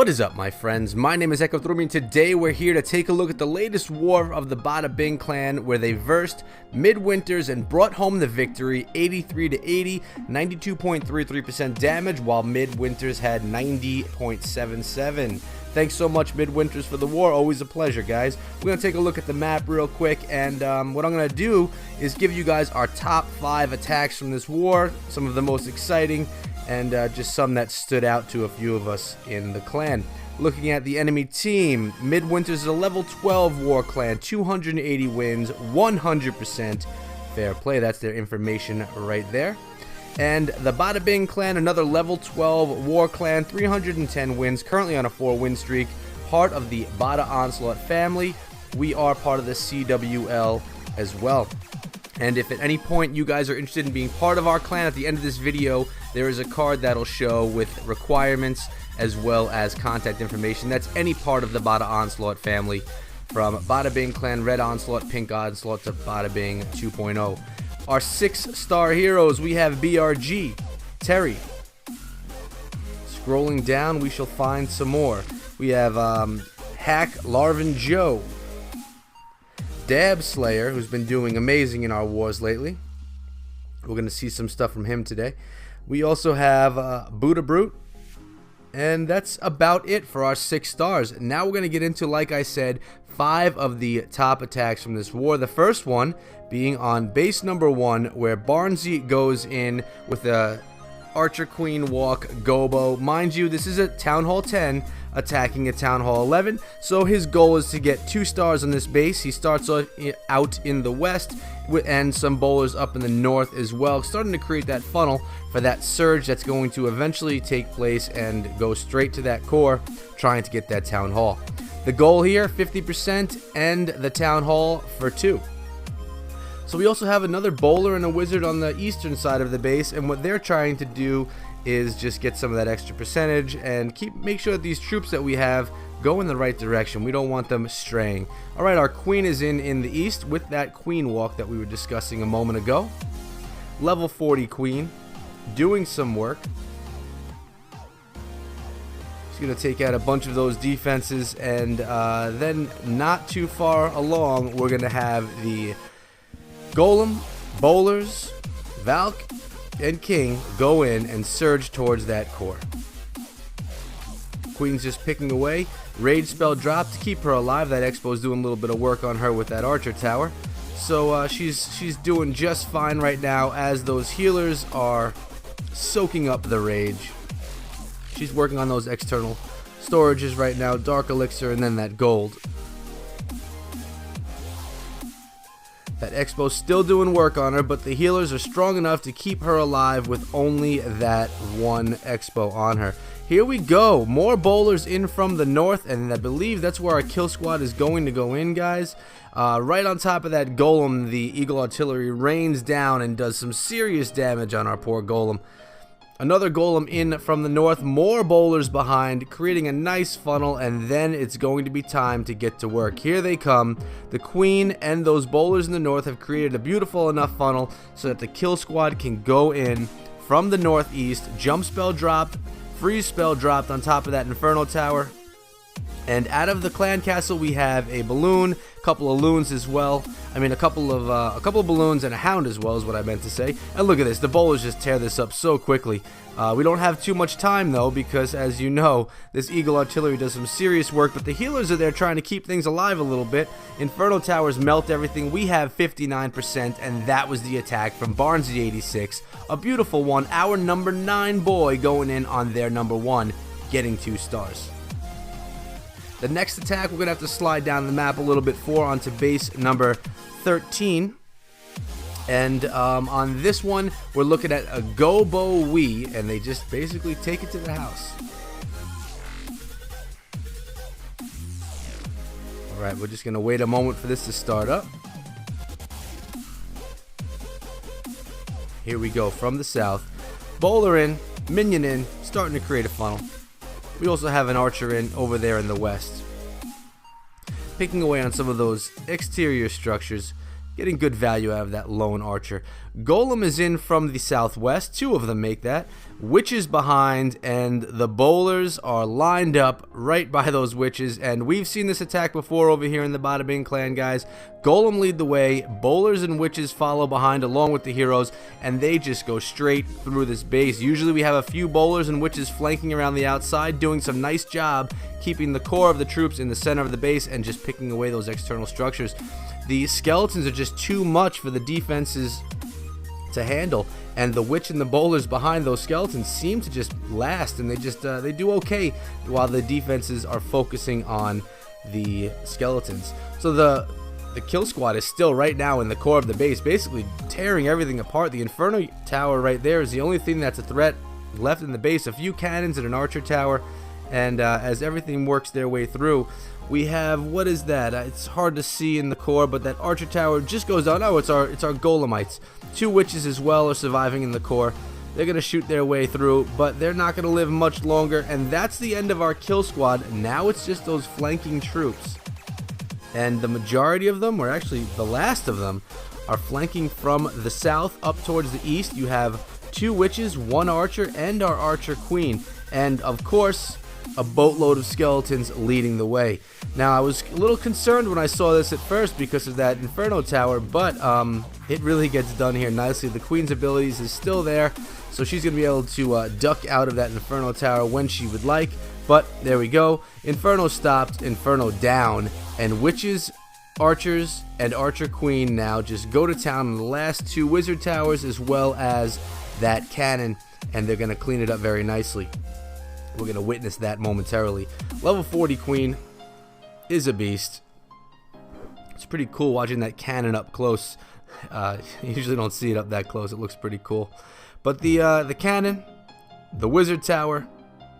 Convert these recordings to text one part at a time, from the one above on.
What is up, my friends? My name is Echo Thrumi, and today we're here to take a look at the latest war of the Bada Bing Clan, where they versed Midwinters and brought home the victory 83-80, 92.33% damage, while Midwinters had 90.77. Thanks so much, Midwinters, for the war. Always a pleasure, guys. We're going to take a look at the map real quick, and what I'm going to do is give you guys our top 5 attacks from this war, some of the most exciting, and just some that stood out to a few of us in the clan. Looking at the enemy team, Midwinters is a level 12 war clan, 280 wins, 100% fair play. That's their information right there. And the Bada Bing Clan, another level 12 war clan, 310 wins, currently on a 4-win streak, part of the Bada Onslaught family. We are part of the CWL as well. And if at any point you guys are interested in being part of our clan, at the end of this video, there is a card that'll show with requirements as well as contact information. That's any part of the Bada Onslaught family, from Bada Bing Clan, Red Onslaught, Pink Onslaught to Bada Bing 2.0. Our 6-star heroes, we have BRG, Terry. Scrolling down, we shall find some more. We have Hack Larvin Joe. Dab Slayer, who's been doing amazing in our wars lately. We're going to see some stuff from him today. We also have Buddha Brute. And that's about it for our 6 stars. Now we're going to get into, like I said, 5 of the top attacks from this war. The first one being on base number 1, where Barnsey goes in with a Archer Queen Walk Gobo. Mind you, this is a Town Hall 10 attacking a Town Hall 11, so his goal is to get 2 stars on this base. He starts out in the west and some bowlers up in the north as well, starting to create that funnel for that surge that's going to eventually take place and go straight to that core, trying to get that Town Hall. The goal here, 50% and the Town Hall for 2. So we also have another bowler and a wizard on the eastern side of the base, and what they're trying to do is just get some of that extra percentage and make sure that these troops that we have go in the right direction. We don't want them straying. Alright, our queen is in the east with that queen walk that we were discussing a moment ago. Level 40 queen, doing some work. She's going to take out a bunch of those defenses, and then not too far along, we're going to have the Golem, Bowlers, Valk, and King go in and surge towards that core. Queen's just picking away. Rage spell dropped to keep her alive. That Expo's doing a little bit of work on her with that Archer Tower. So she's doing just fine right now, as those healers are soaking up the rage. She's working on those external storages right now, Dark Elixir and then that gold. That Expo's still doing work on her, but the healers are strong enough to keep her alive with only that one Expo on her. Here we go, more bowlers in from the north, and I believe that's where our kill squad is going to go in, guys. Right on top of that golem, the Eagle Artillery rains down and does some serious damage on our poor golem. Another golem in from the north, more bowlers behind, creating a nice funnel, and then it's going to be time to get to work. Here they come. The queen and those bowlers in the north have created a beautiful enough funnel so that the kill squad can go in from the northeast. Jump spell dropped, freeze spell dropped on top of that Inferno Tower. And out of the clan castle, we have a balloon, a couple of loons as well. I mean, a couple of balloons and a hound as well is what I meant to say. And look at this, the bowlers just tear this up so quickly. We don't have too much time though, because as you know, this Eagle Artillery does some serious work, but the healers are there trying to keep things alive a little bit. Inferno Towers melt everything. We have 59%, and that was the attack from Barnsey 86. A beautiful one. Our number 9 boy going in on their number 1, getting 2 stars. The next attack we're going to have to slide down the map a little bit for, onto base number 13. And on this one, we're looking at a Gobo Wee, and they just basically take it to the house. Alright, we're just going to wait a moment for this to start up. Here we go from the south. Bowler in, minion in, starting to create a funnel. We also have an archer in over there in the west, picking away on some of those exterior structures, getting good value out of that lone archer. Golem is in from the southwest. 2 of them make that. Witches behind, and the bowlers are lined up right by those witches, and we've seen this attack before over here in the Bada Bing Clan, guys. Golem lead the way, bowlers and witches follow behind along with the heroes, and they just go straight through this base. Usually we have a few bowlers and witches flanking around the outside, doing some nice job keeping the core of the troops in the center of the base and just picking away those external structures. The skeletons are just too much for the defenses to handle, and the witch and the bowlers behind those skeletons seem to just last, and they do okay while the defenses are focusing on the skeletons. So the kill squad is still right now in the core of the base, basically tearing everything apart. The Inferno Tower right there is the only thing that's a threat left in the base. A few cannons and an archer tower, and as everything works their way through, we have, what is that? It's hard to see in the core, but that archer tower just goes down. Oh, it's our golemites. 2 witches as well are surviving in the core. They're going to shoot their way through, but they're not going to live much longer, and that's the end of our kill squad. Now it's just those flanking troops. And the majority of them, or actually the last of them, are flanking from the south up towards the east. You have 2 witches, 1 archer, and our archer queen. And of course, a boatload of skeletons leading the way. Now, I was a little concerned when I saw this at first because of that Inferno Tower, but it really gets done here nicely. The Queen's abilities is still there, so she's going to be able to duck out of that Inferno Tower when she would like. But there we go. Inferno stopped, Inferno down, and witches, archers, and archer queen now just go to town on the last 2 wizard towers as well as that cannon, and they're going to clean it up very nicely. We're going to witness that momentarily. Level 40 queen is a beast. It's pretty cool watching that cannon up close. You usually don't see it up that close. It looks pretty cool. But the cannon, the wizard tower,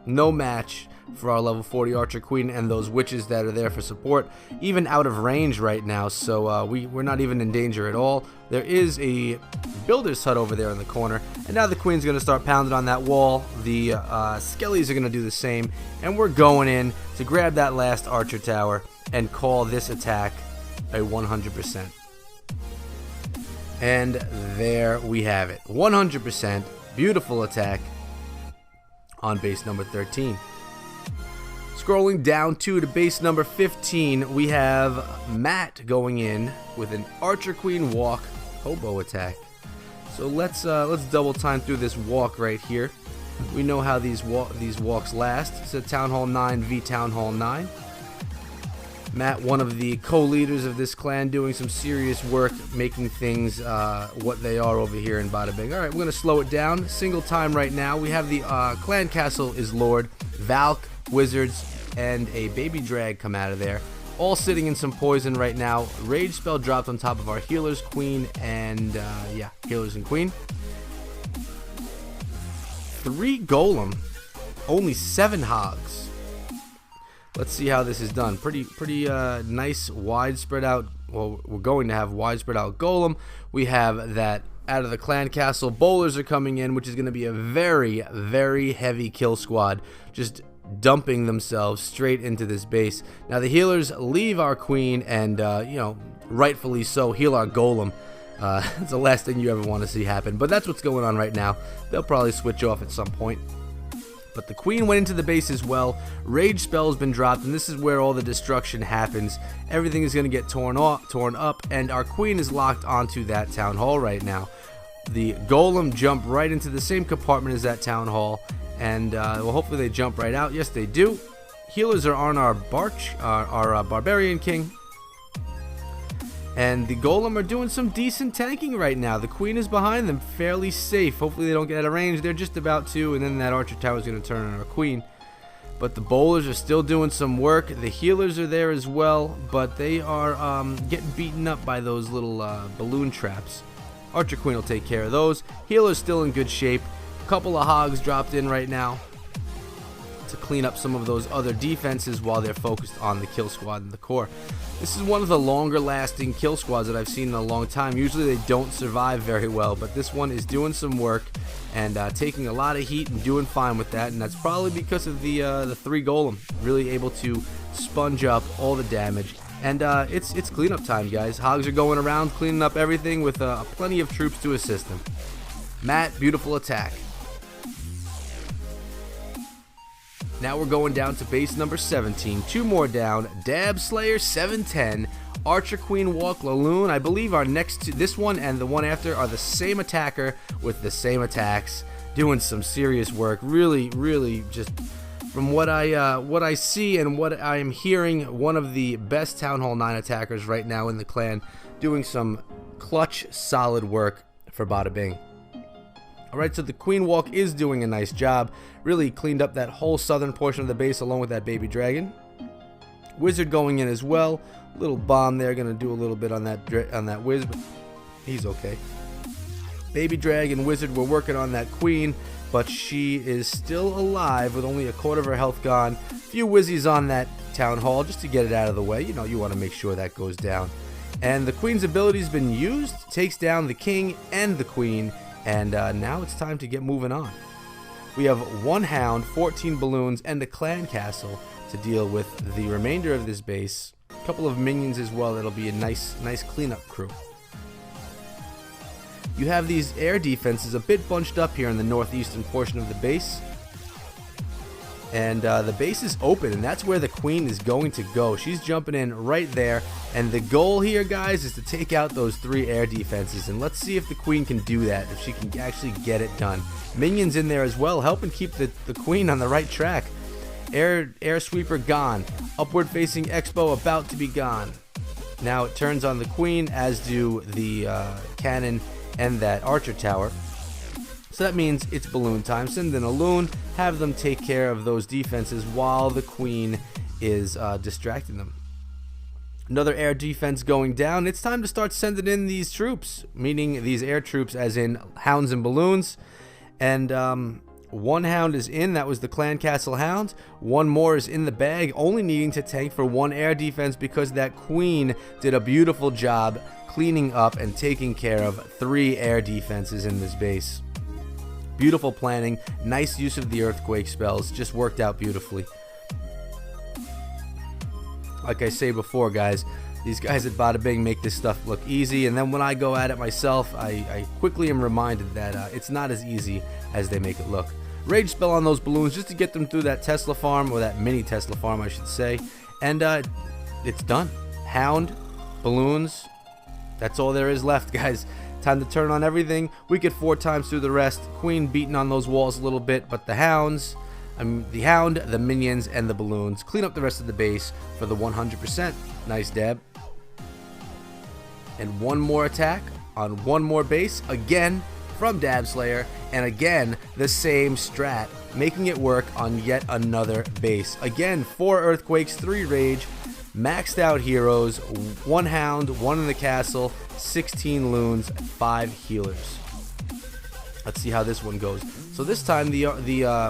no match for our level 40 archer queen and those witches that are there for support, even out of range right now, so we're not even in danger at all. There is a builder's hut over there in the corner, and now the queen's going to start pounding on that wall. The skellies are going to do the same, and we're going in to grab that last archer tower and call this attack a 100%. And there we have it, 100%. Beautiful attack on base number 13. Scrolling down to base number 15, we have Matt going in with an Archer Queen walk hobo attack. So let's double time through this walk right here. We know how these walks last. It's a Town Hall 9 v Town Hall 9. Matt, one of the co-leaders of this clan, doing some serious work making things what they are over here in Bada Bing. Alright, we're going to slow it down. Single time right now. We have the clan castle is Lord, Valk, wizards, and a baby drag come out of there. All sitting in some poison right now. Rage spell dropped on top of our healers, queen, and yeah, healers and queen. 3 golem, only 7 hogs. Let's see how this is done. Pretty nice widespread out. Well, we're going to have widespread out golem. We have that out of the clan castle. Bowlers are coming in, which is going to be a very, very heavy kill squad. Just dumping themselves straight into this base. Now the healers leave our queen and, you know, rightfully so, heal our golem. It's the last thing you ever want to see happen, but that's what's going on right now. They'll probably switch off at some point. But the queen went into the base as well. Rage spell has been dropped, and this is where all the destruction happens. Everything is going to get torn up, and our queen is locked onto that town hall right now. The golem jumped right into the same compartment as that town hall, and well, hopefully they jump right out. Yes, they do. Healers are on our barbarian king, and the golem are doing some decent tanking right now. The queen is behind them, fairly safe. Hopefully they don't get out of range. They're just about to, and then that archer tower is going to turn on our queen. But the bowlers are still doing some work. The healers are there as well, but they are getting beaten up by those little balloon traps. Archer queen will take care of those. Healers still in good shape. Couple of hogs dropped in right now to clean up some of those other defenses while they're focused on the kill squad in the core. This is one of the longer lasting kill squads that I've seen in a long time. Usually they don't survive very well, but this one is doing some work and taking a lot of heat and doing fine with that, and that's probably because of the 3 golem, really able to sponge up all the damage And it's cleanup time, guys. Hogs are going around cleaning up everything with plenty of troops to assist them. Matt, beautiful attack. Now we're going down to base number 17. 2 more down. Dab Slayer 710. Archer Queen Walk Laloon. I believe our next two, this one and the one after, are the same attacker with the same attacks. Doing some serious work. Really, really just from what I see and what I am hearing, one of the best Town Hall 9 attackers right now in the clan. Doing some clutch, solid work for Bada Bing. Alright, so the Queen Walk is doing a nice job. Really cleaned up that whole southern portion of the base along with that baby dragon. Wizard going in as well. Little bomb there, gonna do a little bit on that Wiz, but he's okay. Baby dragon, wizard, we're working on that queen, but she is still alive with only a quarter of her health gone. A few wizzies on that town hall just to get it out of the way. You know, you want to make sure that goes down. And the queen's ability's been used, takes down the king and the queen. And now it's time to get moving on. We have 1 hound, 14 balloons, and a clan castle to deal with the remainder of this base. A couple of minions as well. That'll be a nice cleanup crew. You have these air defenses a bit bunched up here in the northeastern portion of the base. And the base is open, and that's where the queen is going to go. She's jumping in right there, and the goal here, guys, is to take out those 3 air defenses. And let's see if the queen can do that, if she can actually get it done. Minions in there as well, helping keep the queen on the right track. Air sweeper gone. Upward facing Expo about to be gone. Now it turns on the queen, as do the cannon and that archer tower. So that means it's balloon time. Send in a loon, have them take care of those defenses while the queen is distracting them. Another air defense going down. It's time to start sending in these troops, meaning these air troops as in hounds and balloons. And 1 hound is in. That was the clan castle hound. 1 more is in the bag, only needing to tank for 1 air defense because that queen did a beautiful job cleaning up and taking care of 3 air defenses in this base. Beautiful planning, nice use of the earthquake spells, just worked out beautifully. Like I say before, guys, these guys at Bada Bing make this stuff look easy, and then when I go at it myself, I quickly am reminded that it's not as easy as they make it look. Rage spell on those balloons just to get them through that Tesla farm, or that mini Tesla farm I should say, and it's done. Hound, balloons, that's all there is left, guys. Time to turn on everything. We get 4 times through the rest. Queen beating on those walls a little bit, but the hounds, the hound, the minions, and the balloons clean up the rest of the base for the 100%. Nice dab. And 1 more attack on 1 more base, again from Dab Slayer, and again the same strat, making it work on yet another base. Again, 4 earthquakes, 3 rage, maxed out heroes, 1 hound, 1 in the castle, 16 loons, 5 healers. Let's see how this one goes. So this time the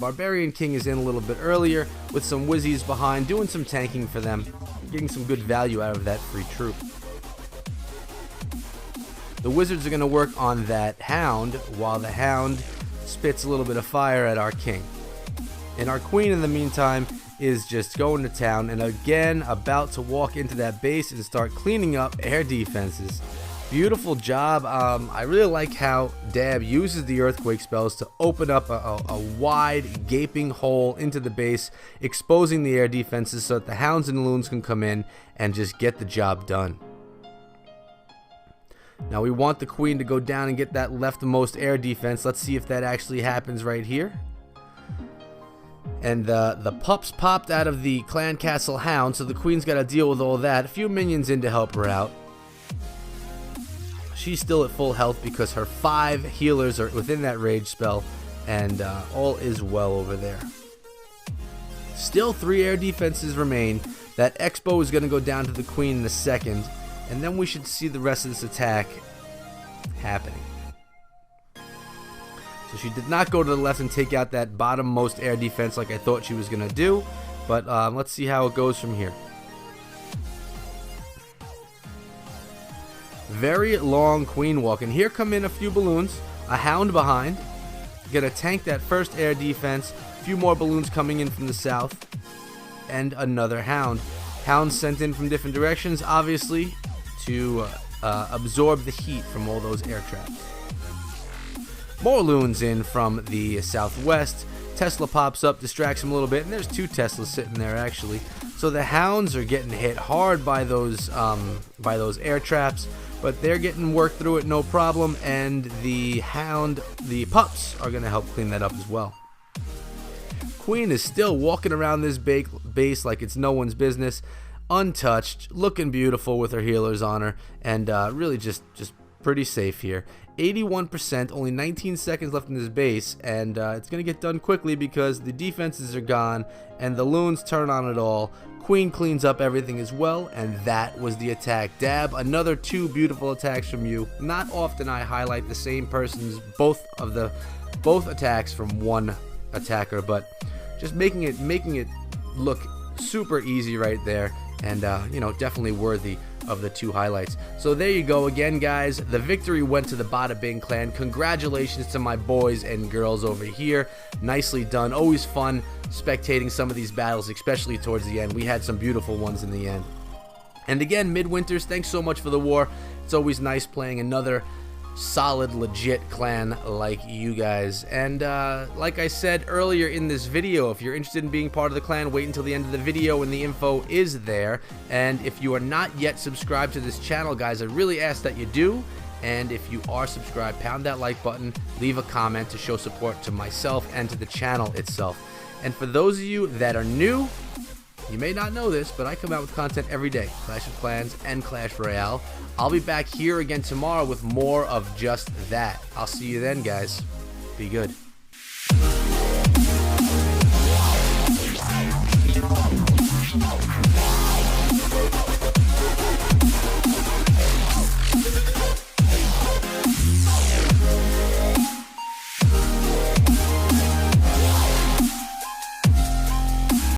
Barbarian King is in a little bit earlier with some wizzies behind, doing some tanking for them, getting some good value out of that free troop. The wizards are going to work on that hound while the hound spits a little bit of fire at our king. And our queen in the meantime is just going to town and again about to walk into that base and start cleaning up air defenses. Beautiful job. I really like how Dab uses the earthquake spells to open up a wide gaping hole into the base, exposing the air defenses so that the hounds and loons can come in and just get the job done. Now we want the queen to go down and get that leftmost air defense. Let's see if that actually happens right here. And the pups popped out of the clan castle hound, so the queen's got to deal with all that. A few minions in to help her out. She's still at full health because her 5 healers are within that rage spell, and all is well over there. Still 3 air defenses remain. That Expo is going to go down to the queen in a second, and then we should see the rest of this attack happening. So she did not go to the left and take out that bottommost air defense like I thought she was going to do, but let's see how it goes from here. Very long queen walk, and here come in a few balloons, a hound behind, gonna tank that first air defense, a few more balloons coming in from the south, and another hound. Hounds sent in from different directions, obviously, to absorb the heat from all those air traps. More loons in from the southwest. Tesla pops up, distracts him a little bit, and there's 2 Teslas sitting there actually. So the hounds are getting hit hard by those air traps, but they're getting worked through it no problem, and the pups are going to help clean that up as well. Queen is still walking around this base like it's no one's business, untouched, looking beautiful with her healers on her, and really just pretty safe here. 81%, only 19 seconds left in this base, and it's going to get done quickly because the defenses are gone and the loons turn on it all. Queen cleans up everything as well, and that was the attack. Dab, another 2 beautiful attacks from you. Not often I highlight the same person's both attacks from one attacker, but just making it look super easy right there, and definitely worthy of the 2 highlights. So there you go again, guys. The victory went to the Bada Bing Clan. Congratulations to my boys and girls over here. Nicely done. Always fun spectating some of these battles, especially towards the end. We had some beautiful ones in the end. And again, Midwinters, thanks so much for the war. It's always nice playing another solid, legit clan like you guys. And like I said earlier in this video, if you're interested in being part of the clan, wait until the end of the video and the info is there. And if you are not yet subscribed to this channel, guys, I really ask that you do. And if you are subscribed, pound that like button, leave a comment to show support to myself and to the channel itself. And for those of you that are new, you may not know this, but I come out with content every day, Clash of Clans and Clash Royale. I'll be back here again tomorrow with more of just that. I'll see you then, guys. Be good.